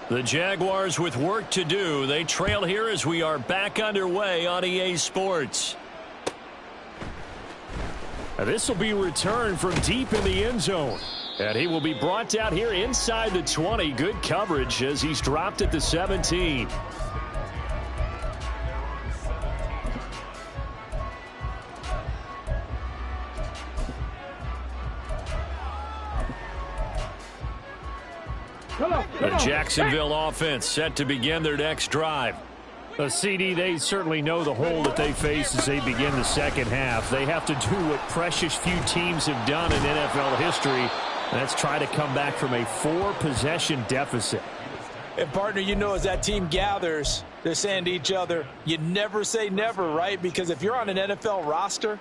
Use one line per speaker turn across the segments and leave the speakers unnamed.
The Jaguars with work to do. They trail here as we are back underway on EA Sports.
This will be returned from deep in the end zone. And he will be brought down here inside the 20. Good coverage as he's dropped at the 17.
The Jacksonville offense set to begin their next drive.
CD, they certainly know the hole that they face as they begin the second half. They have to do what precious few teams have done in NFL history. That's try to come back from a 4-possession deficit.
And, partner, you know, as that team gathers, they're saying to each other, you never say never, right? Because if you're on an NFL roster,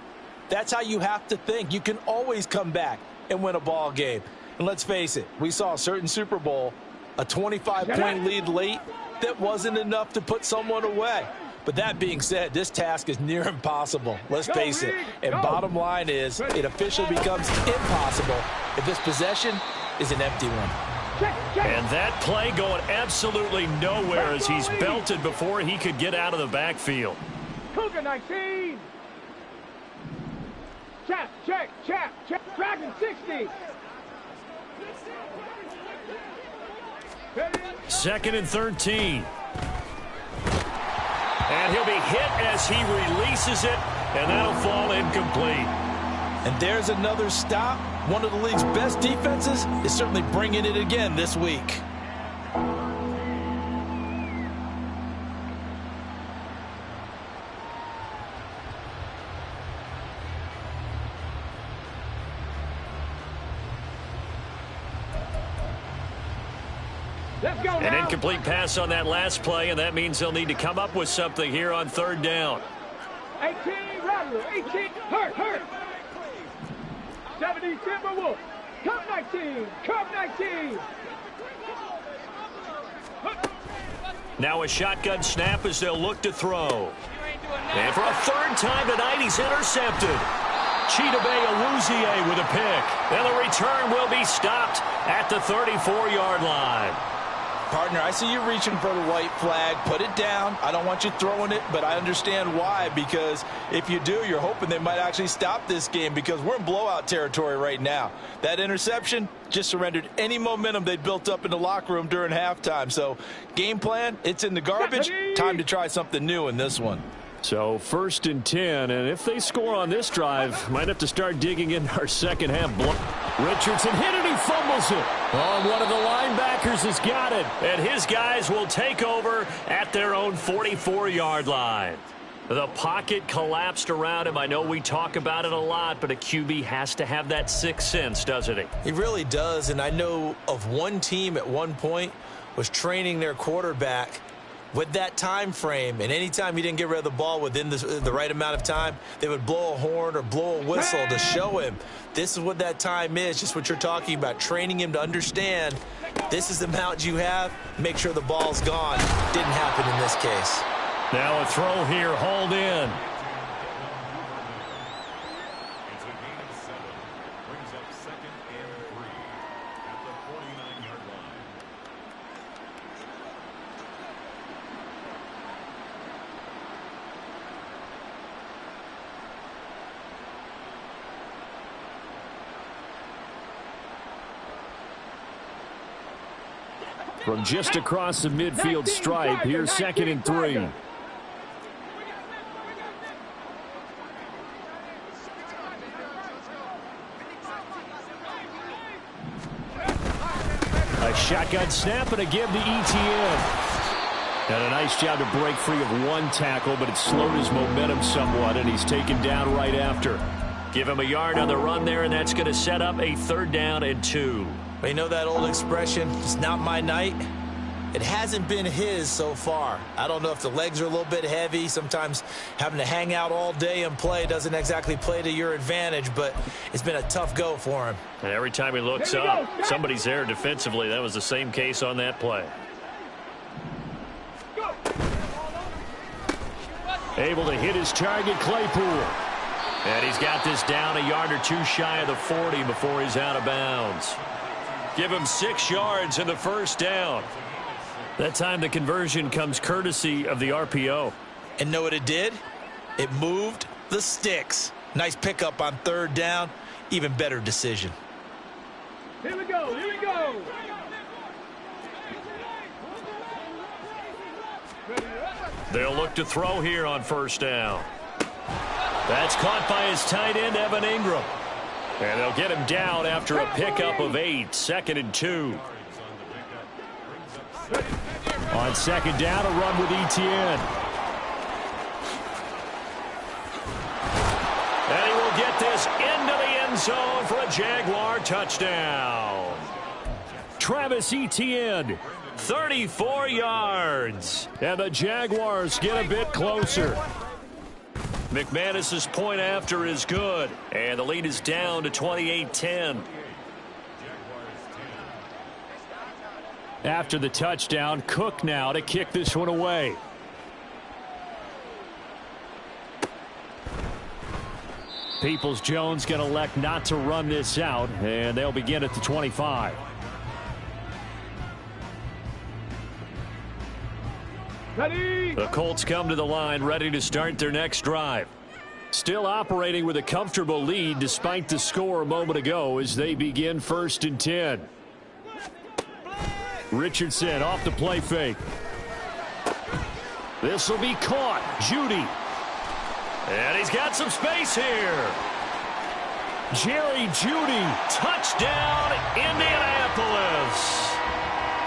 that's how you have to think. You can always come back and win a ball game. And let's face it, we saw a certain Super Bowl, a 25-point lead late, that wasn't enough to put someone away. But that being said, this task is near impossible. Let's face it. And bottom line is, it officially becomes impossible if this possession is an empty one.
And that play going absolutely nowhere as he's belted before he could get out of the backfield.
Cougar 19. Check. Dragon 60.
Second and 13. And he'll be hit as he releases it, and that'll fall incomplete.
And there's another stop. One of the league's best defenses is certainly bringing it again this week.
An incomplete pass on that last play, and that means they'll need to come up with something here on third down.
18, Rattler, 18, hurt. 70, Timberwolf, Cup 19.
Now a shotgun snap as they'll look to throw. And for a third time tonight, he's intercepted. Chidobe Awuzie with a pick. And the return will be stopped at the 34-yard line.
Partner, I see you reaching for the white flag. Put it down. I don't want you throwing it, but I understand why. Because if you do, you're hoping they might actually stop this game because we're in blowout territory right now. That interception just surrendered any momentum they built up in the locker room during halftime. So, game plan, it's in the garbage. Time to try something new in this one.
So, 1st and 10, and if they score on this drive, might have to start digging in our second half block. Richardson hit it, he fumbles it. Oh, one of the linebackers has got it.
And his guys will take over at their own 44-yard line. The pocket collapsed around him. I know we talk about it a lot, but a QB has to have that sixth sense, doesn't he?
He really does, and I know of one team at one point was training their quarterback with that time frame, and anytime he didn't get rid of the ball within the right amount of time, they would blow a horn or blow a whistle to show him this is what that time is, just what you're talking about, training him to understand this is the amount you have, make sure the ball's gone. Didn't happen in this case.
Now a throw here, hauled in.
From just across the midfield stripe, here's 2nd and 3. A shotgun snap and a give to ETN. And a nice job to break free of one tackle, but it slowed his momentum somewhat, and he's taken down right after.
Give him a yard on the run there, and that's going to set up a 3rd down and 2.
Well, you know that old expression, it's not my night? It hasn't been his so far. I don't know if the legs are a little bit heavy. Sometimes having to hang out all day and play doesn't exactly play to your advantage, but it's been a tough go for him.
And every time he looks up, somebody's there defensively. That was the same case on that play.
Able to hit his target, Claypool.
And he's got this down a yard or two shy of the 40 before he's out of bounds. Give him 6 yards in the first down.
That time the conversion comes courtesy of the RPO.
And know what it did? It moved the sticks. Nice pickup on third down. Even better decision.
Here we go, here we go.
They'll look to throw here on first down. That's caught by his tight end, Evan Ingram. And they'll get him down after a pickup of 8, 2nd and 2.
On second down, a run with Etienne.
And he will get this into the end zone for a Jaguar touchdown.
Travis Etienne,
34 yards.
and the Jaguars get a bit closer.
McManus's point after is good. And the lead is down to 28-10.
After the touchdown, Cook now to kick this one away. Peoples-Jones going to elect not to run this out, and they'll begin at the 25.
Ready.
The Colts come to the line ready to start their next drive.
Still operating with a comfortable lead despite the score a moment ago as they begin 1st and 10. Richardson off the play fake. This will be caught. Judy.
And he's got some space here.
Jerry Judy.
Touchdown, Indianapolis.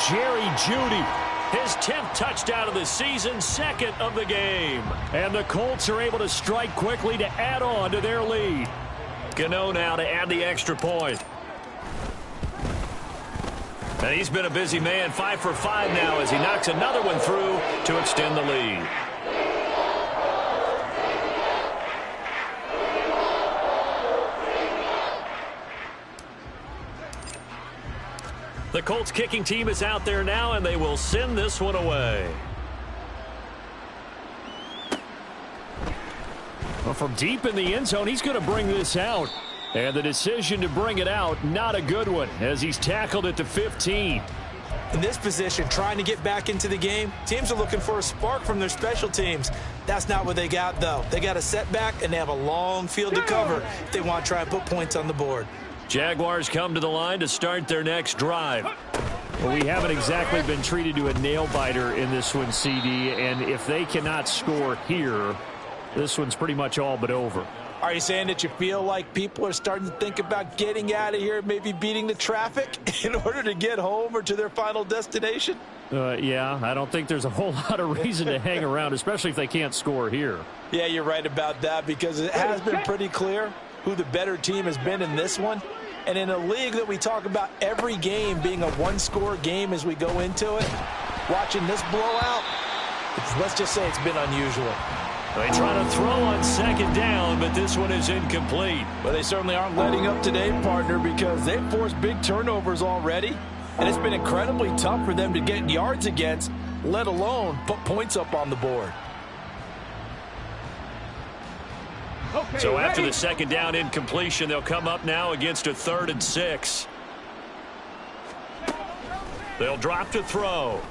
Jerry Judy.
His 10th touchdown of the season, 2nd of the game.
And the Colts are able to strike quickly to add on to their lead.
Gano now to add the extra point. And he's been a busy man, 5 for 5 now as he knocks another one through to extend the lead. The Colts kicking team is out there now, and they will send this one away.
Well, from deep in the end zone, he's going to bring this out. And the decision to bring it out, not a good one, as he's tackled at the 15.
In this position, trying to get back into the game, teams are looking for a spark from their special teams. That's not what they got, though. They got a setback, and they have a long field to cover if they want to try and put points on the board.
Jaguars come to the line to start their next drive.
Well, we haven't exactly been treated to a nail-biter in this one, CD, and if they cannot score here, this one's pretty much all but over.
Are you saying that you feel like people are starting to think about getting out of here, maybe beating the traffic in order to get home or to their final destination?
Yeah, I don't think there's a whole lot of reason to hang around, especially if they can't score here.
Yeah, you're right about that because it has been pretty clear who the better team has been in this one. And in a league that we talk about every game being a one-score game as we go into it, watching this blowout, let's just say it's been unusual.
They try to throw on second down, but this one is incomplete.
But they certainly aren't letting up today, partner, because they've forced big turnovers already. And it's been incredibly tough for them to get yards against, let alone put points up on the board.
Okay,
So after
ready?
the second down incompletion, they'll come up now against a 3rd and 6. They'll drop to throw.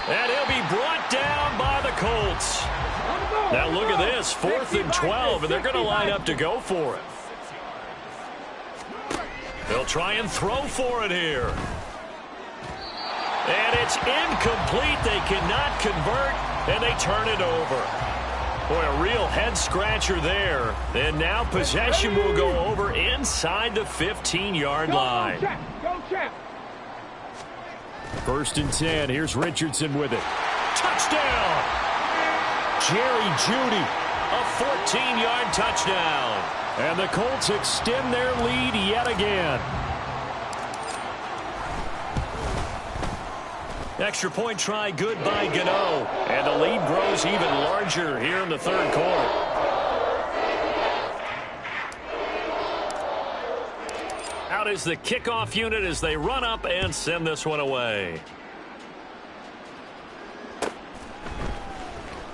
And he'll be brought down by the Colts. Now look at this, 4th and 12, and they're going to line up to go for it. They'll try and throw for it here. And it's incomplete. They cannot convert, and they turn it over. Boy, a real head-scratcher there. And now possession will go over inside the 15-yard line.
Go, Champ.
1st and 10. Here's Richardson with it.
Touchdown!
Jerry Judy.
A 14-yard touchdown.
And the Colts extend their lead yet again.
Extra point try good by Gano. And the lead grows even larger here in the 3rd quarter. Out is the kickoff unit as they run up and send this one away.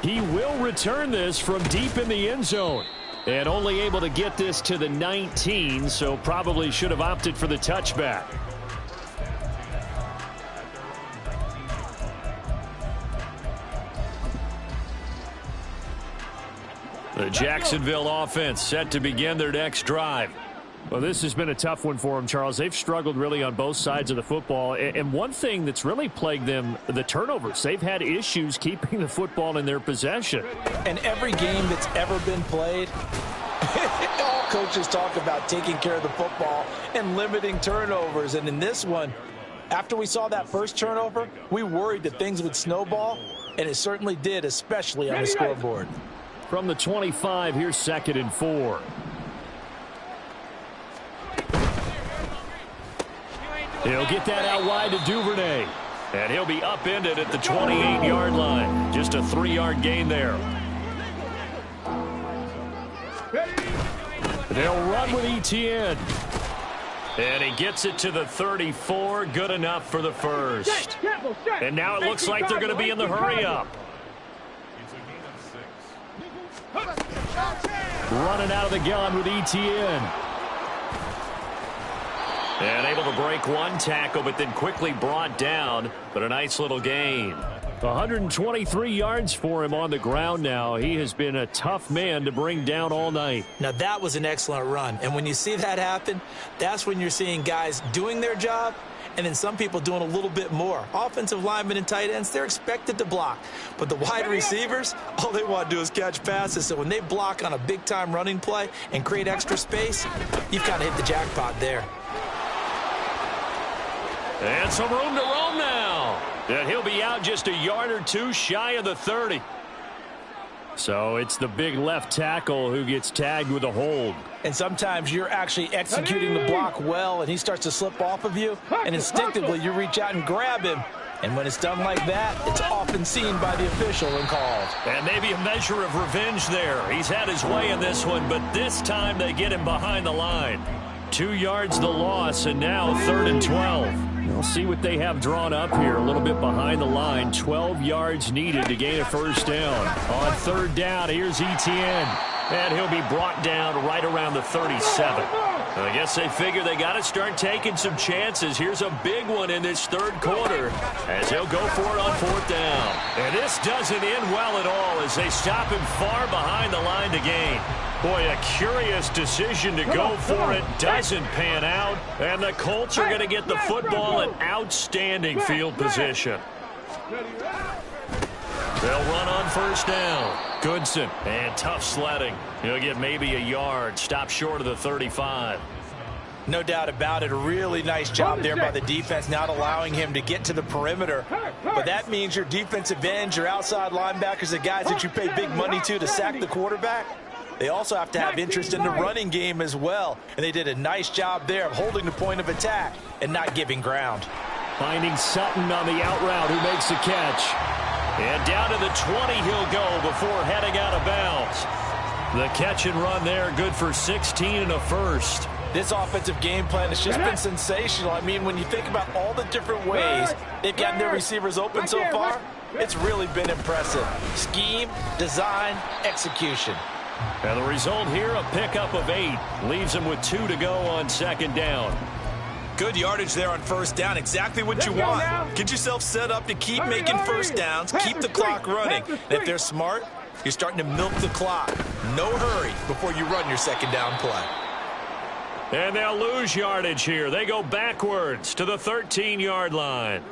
He will return this from deep in the end zone. And only able to get this to the 19, so probably should have opted for the touchback.
The Jacksonville offense set to begin their next drive.
Well, this has been a tough one for them, Charles. They've struggled really on both sides of the football. And one thing that's really plagued them, the turnovers. They've had issues keeping the football in their possession.
And every game that's ever been played, all coaches talk about taking care of the football and limiting turnovers. And in this one, after we saw that first turnover, we worried that things would snowball, and it certainly did, especially on the scoreboard.
From the 25, here's 2nd and 4. He'll get that out wide to Duvernay.
And he'll be upended at the 28-yard line. Just a 3-yard gain there.
They'll run with Etienne.
And he gets it to the 34. Good enough for the first. And now it looks like they're going to be in the hurry-up.
Running out of the gun with Etienne.
And able to break one tackle, but then quickly brought down. But a nice little gain.
123 yards for him on the ground now. He has been a tough man to bring down all night.
Now, that was an excellent run. And when you see that happen, that's when you're seeing guys doing their job and then some people doing a little bit more. Offensive linemen and tight ends, they're expected to block. But the wide receivers, all they want to do is catch passes. So when they block on a big-time running play and create extra space, you've kind of hit the jackpot there.
And some room to roam now. And he'll be out just a yard or two shy of the 30.
So it's the big left tackle who gets tagged with a hold.
And sometimes you're actually executing the block well, and he starts to slip off of you, and instinctively you reach out and grab him. And when it's done like that, it's often seen by the official and called.
And maybe a measure of revenge there. He's had his way in this one, but this time they get him behind the line. 2 yards the loss, and now 3rd and 12.
We'll see what they have drawn up here. A little bit behind the line. 12 yards needed to gain a first down. On 3rd down, here's Etienne.
And he'll be brought down right around the 37. I guess they figure they got to start taking some chances. Here's a big one in this 3rd quarter as they'll go for it on 4th down. And this doesn't end well at all as they stop him far behind the line to gain. Boy, a curious decision to go for it. Doesn't pan out. And the Colts are going to get the football in outstanding field position. They'll run on 1st down. Goodson, and tough sledding. He'll get maybe a yard. Stop short of the 35.
No doubt about it. A really nice job there by the defense, not allowing him to get to the perimeter. But that means your defensive ends, your outside linebackers, the guys that you pay big money to sack the quarterback, they also have to have interest in the running game as well. And they did a nice job there of holding the point of attack and not giving ground.
Finding Sutton on the out route who makes the catch.
And down to the 20 he'll go before heading out of bounds. The catch and run there, good for 16 and a first.
This offensive game plan has just been sensational. I mean, when you think about all the different ways they've gotten their receivers open so far, it's really been impressive. Scheme, design, execution.
And the result here, a pickup of 8. Leaves them with 2 to go on 2nd down.
Good yardage there on 1st down. Exactly what you want. Get yourself set up to keep making first downs. Keep the clock running. And if they're smart, you're starting to milk the clock. No hurry before you run your 2nd down play.
And they'll lose yardage here. They go backwards to the 13-yard line.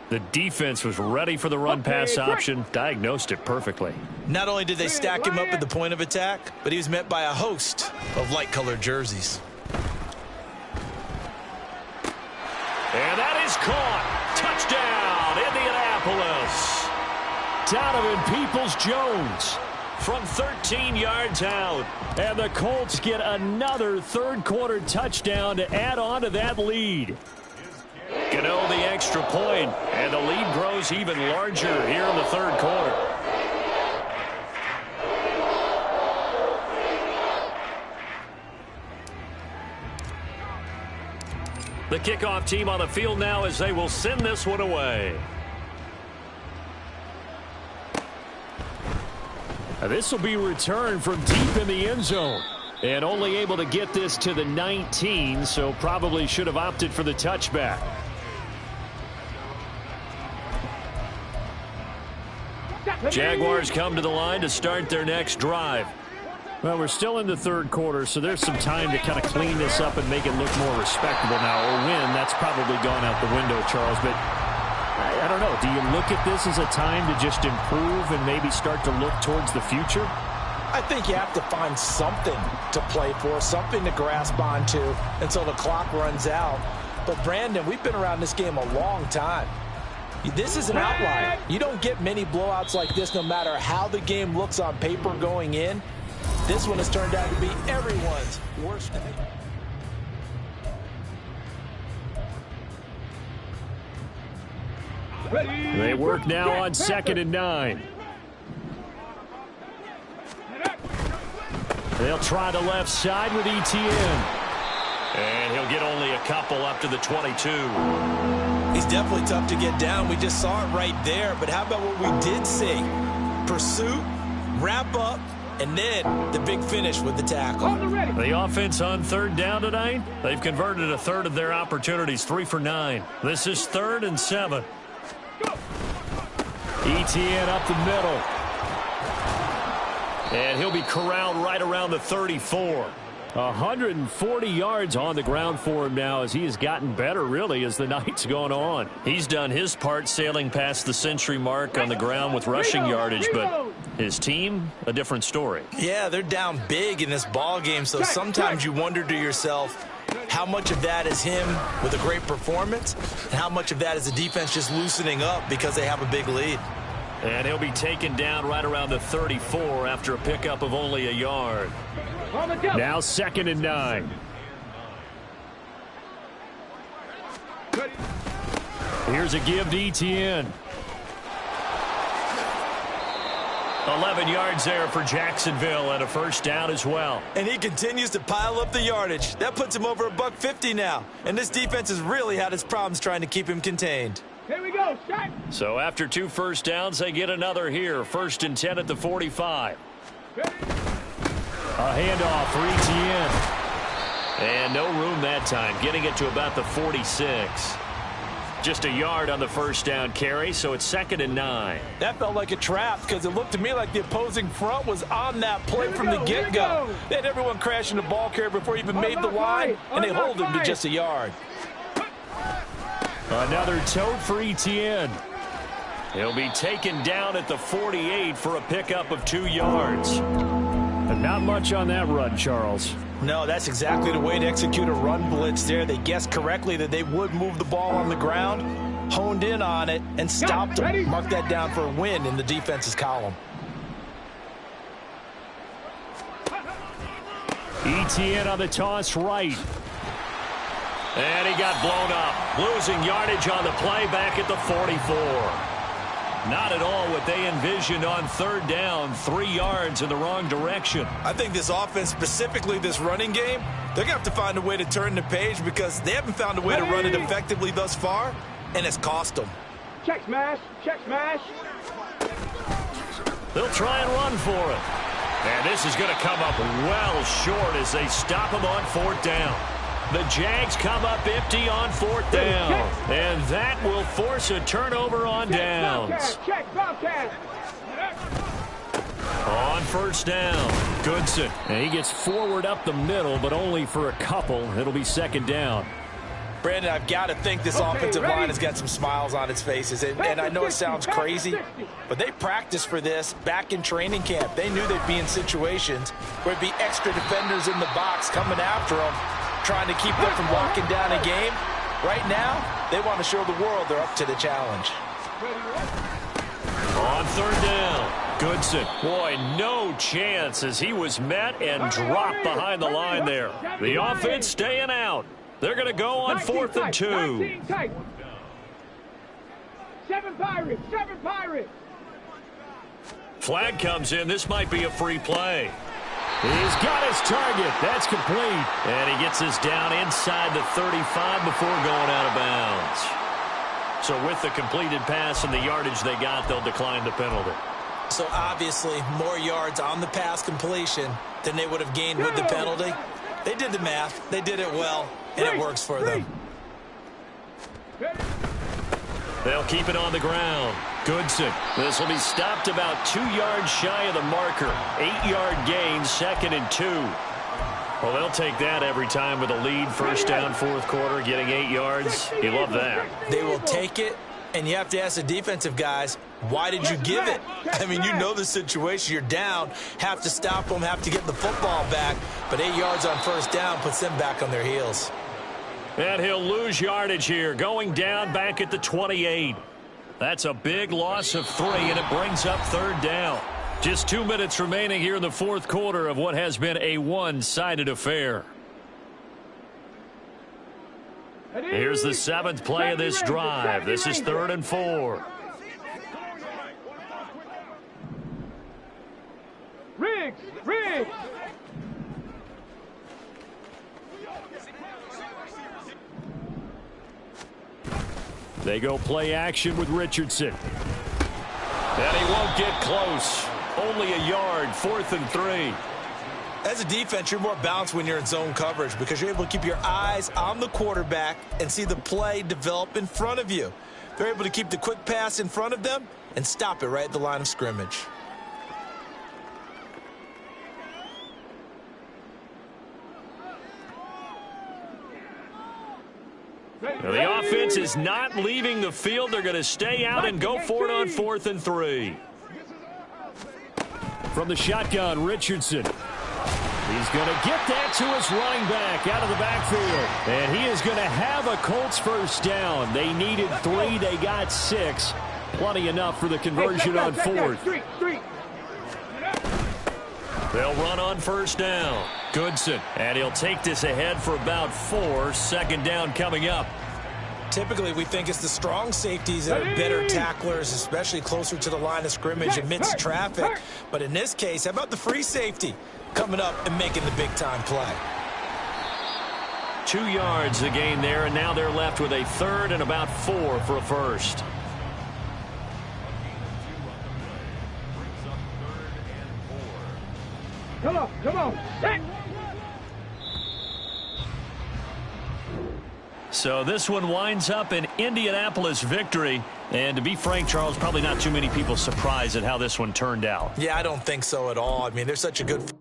The defense was ready for the run-pass option, diagnosed it perfectly.
Not only did they stack him up at the point of attack, but he was met by a host of light-colored jerseys.
And that is caught. Touchdown, Indianapolis.
Donovan Peoples-Jones
from 13 yards out.
And the Colts get another 3rd quarter touchdown to add on to that lead.
Gano the extra point, and the lead grows even larger here in the 3rd quarter. The kickoff team on the field now as they will send this one away.
This will be returned from deep in the end zone. And only able to get this to the 19, so probably should have opted for the touchback.
Jaguars come to the line to start their next drive.
Well, we're still in the third quarter, so there's some time to kind of clean this up and make it look more respectable now. Or win, that's probably gone out the window, Charles. But I don't know. Do you look at this as a time to just improve and maybe start to look towards the future?
I think you have to find something to play for, something to grasp onto until the clock runs out. But, Brandon, we've been around this game a long time. This is an outlier. You don't get many blowouts like this no matter how the game looks on paper going in. This one has turned out to be everyone's worst night.
They work now on 2nd and 9. They'll try the left side with ETN.
And he'll get only a couple up to the 22.
He's definitely tough to get down. We just saw it right there. But how about what we did see? Pursuit, wrap up, and then the big finish with the tackle.
The offense on 3rd down tonight, they've converted a third of their opportunities, 3 for 9. This is 3rd and 7. ETN up the middle. And he'll be corralled right around the 34. 140 yards on the ground for him now as he has gotten better, really, as the night's gone on.
He's done his part sailing past the century mark on the ground with rushing yardage, but his team, a different story.
Yeah, they're down big in this ball game, so sometimes you wonder to yourself how much of that is him with a great performance and how much of that is the defense just loosening up because they have a big lead.
And he'll be taken down right around the 34 after a pickup of only a yard.
Now 2nd and 9. Here's a give to ETN.
11 yards there for Jacksonville and a first down as well.
And he continues to pile up the yardage. That puts him over $150 now. And this defense has really had its problems trying to keep him contained.
Here we go, shot.
So after 2 first downs, they get another here. 1st and 10 at the 45.
A handoff for ETN.
And no room that time, getting it to about the 46. Just a yard on the first down carry, so it's 2nd and 9.
That felt like a trap because it looked to me like the opposing front was on that play from the get-go. They had everyone crashing the ball carrier before he even made the line, and they hold him to just a yard.
Another tote for ETN.
He'll be taken down at the 48 for a pickup of 2 yards.
But not much on that run, Charles.
No, that's exactly the way to execute a run blitz there. They guessed correctly that they would move the ball on the ground, honed in on it, and stopped them. Mark that down for a win in the defense's column.
ETN on the toss right.
And he got blown up, losing yardage on the play back at the 44. Not at all what they envisioned on 3rd down, 3 yards in the wrong direction.
I think this offense, specifically this running game, they're going to have to find a way to turn the page because they haven't found a way to run it effectively thus far, and it's cost them.
Check smash, check smash.
They'll try and run for it. And this is going to come up well short as they stop him on 4th down. The Jags come up empty on 4th down. And that will force a turnover on downs.
Check, Bobcat.
On 1st down, Goodson.
And he gets forward up the middle, but only for a couple. It'll be 2nd down.
Brandon, I've got to think this offensive line has got some smiles on its faces. And I know it sounds crazy, but they practiced for this back in training camp. They knew they'd be in situations where it'd be extra defenders in the box coming after them, trying to keep them from locking down a game. Right now, they want to show the world they're up to the challenge.
On 3rd down, Goodson. Boy, no chance as he was met and dropped behind the line there. The offense staying out. They're going to go on 4th and 2.
7 Pirates, 7 Pirates.
Flag comes in. This might be a free play.
He's got his target. That's complete.
And he gets this down inside the 35 before going out of bounds. So with the completed pass and the yardage they got, they'll decline the penalty.
So obviously more yards on the pass completion than they would have gained with the penalty. They did the math. They did it well, and it works for them.
They'll keep it on the ground. Goodson. This will be stopped about 2 yards shy of the marker. 8-yard gain, 2nd and 2. Well, they'll take that every time with a lead. First down, fourth quarter, getting 8 yards. You love that.
They will take it, and you have to ask the defensive guys, why did you give it? I mean, you know the situation. You're down, have to stop them, have to get the football back. But 8 yards on first down puts them back on their heels.
And he'll lose yardage here, going down back at the 28. That's a big loss of 3, and it brings up third down. Just 2 minutes remaining here in the fourth quarter of what has been a one-sided affair. Here's the 7th play of this drive. This is 3rd and 4.
Riggs! Riggs!
They go play action with Richardson.
And he won't get close. Only a yard, 4th and 3.
As a defense, you're more balanced when you're in zone coverage because you're able to keep your eyes on the quarterback and see the play develop in front of you. They're able to keep the quick pass in front of them and stop it right at the line of scrimmage.
Now the offense is not leaving the field. They're going to stay out and go for it on 4th and 3.
From the shotgun, Richardson. He's going to get that to his running back out of the backfield. And he is going to have a Colts first down. They needed 3. They got 6. Plenty enough for the conversion on 4th.
They'll run on first down. Goodson. And he'll take this ahead for about 4. Second down coming up.
Typically, we think it's the strong safeties that are better tacklers, especially closer to the line of scrimmage amidst traffic. But in this case, how about the free safety coming up and making the big-time play?
2 yards the gain there, and now they're left with a 3rd and about 4 for a first.
Come on, come on. Set.
So this one winds up an Indianapolis victory. And to be frank, Charles, probably not too many people surprised at how this one turned out.
Yeah, I don't think so at all. I mean, they're such a good